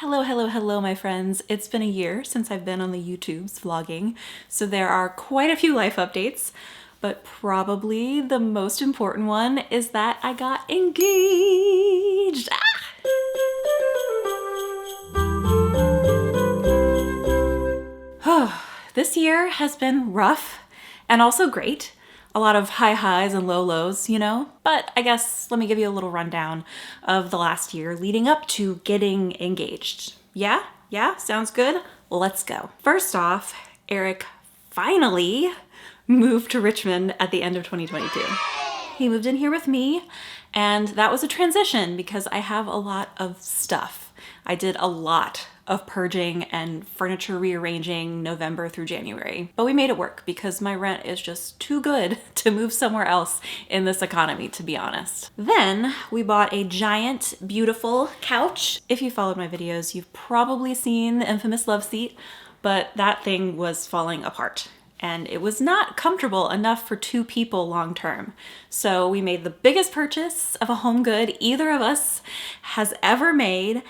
Hello, hello, hello, my friends. It's been a year since I've been on the YouTubes vlogging, so there are quite a few life updates, but probably the most important one is that I got engaged. This year has been rough and also great. A lot of high highs and low lows, you know? But I guess let me give you a little rundown of the last year leading up to getting engaged. Yeah? Sounds good? Let's go. First off, Eric finally moved to Richmond at the end of 2022. He moved in here with me, and that was a transition because I have a lot of stuff. I did a lot of purging and furniture rearranging November through January. But we made it work because my rent is just too good to move somewhere else in this economy, to be honest. Then we bought a giant, beautiful couch. If you followed my videos, you've probably seen the infamous love seat, but that thing was falling apart. And it was not comfortable enough for two people long term. So we made the biggest purchase of a home good either of us has ever made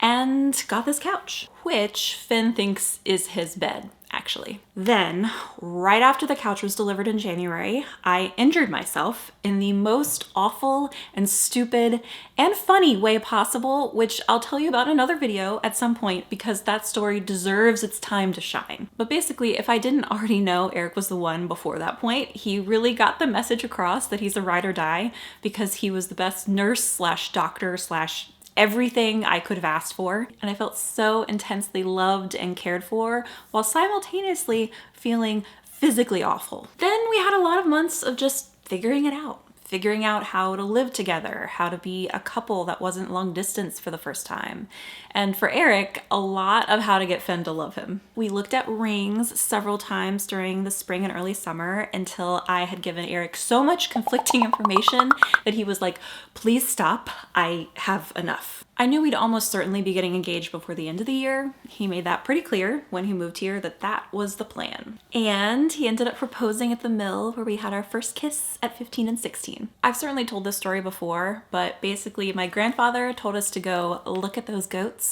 and got this couch, which Finn thinks is his bed, actually. Then, right after the couch was delivered in January, I injured myself in the most awful and stupid and funny way possible, which I'll tell you about in another video at some point because that story deserves its time to shine. But basically, if I didn't already know Eric was the one before that point, he really got the message across that he's a ride or die because he was the best nurse slash doctor slash everything I could have asked for. And I felt so intensely loved and cared for while simultaneously feeling physically awful. Then we had a lot of months of just figuring out how to live together, how to be a couple that wasn't long distance for the first time. And for Eric, a lot of how to get Finn to love him. We looked at rings several times during the spring and early summer until I had given Eric so much conflicting information that he was like, please stop, I have enough. I knew we'd almost certainly be getting engaged before the end of the year. He made that pretty clear when he moved here that that was the plan. And he ended up proposing at the mill where we had our first kiss at 15 and 16. I've certainly told this story before, but basically my grandfather told us to go look at those goats,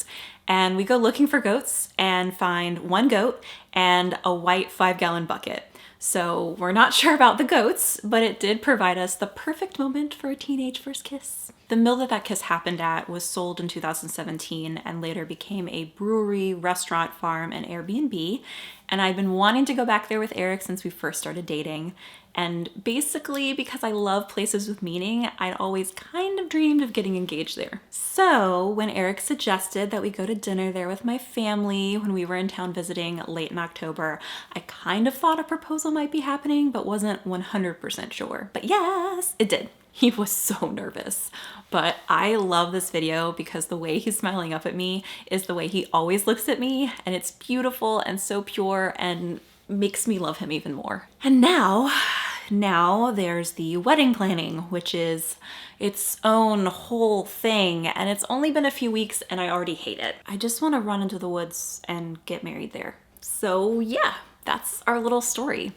and we go looking for goats and find one goat and a white 5-gallon bucket. So we're not sure about the goats, but it did provide us the perfect moment for a teenage first kiss. The mill that kiss happened at was sold in 2017 and later became a brewery, restaurant, farm, and Airbnb. And I've been wanting to go back there with Eric since we first started dating. And basically, because I love places with meaning, I'd always kind of dreamed of getting engaged there. So when Eric suggested that we go to dinner there with my family when we were in town visiting late in October, I kind of thought a proposal might be happening, but wasn't 100% sure. But yes, it did. He was so nervous. But I love this video because the way he's smiling up at me is the way he always looks at me, and it's beautiful and so pure and makes me love him even more. And now there's the wedding planning, which is its own whole thing, and it's only been a few weeks and I already hate it. I just want to run into the woods and get married there. So yeah, that's our little story.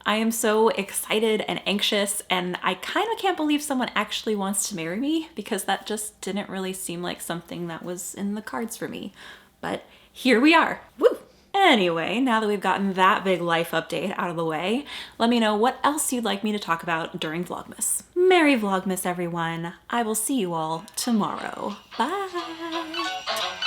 I am so excited and anxious, and I kind of can't believe someone actually wants to marry me because that just didn't really seem like something that was in the cards for me. But here we are. Woo! Anyway, now that we've gotten that big life update out of the way, let me know what else you'd like me to talk about during Vlogmas. Merry Vlogmas, everyone. I will see you all tomorrow. Bye!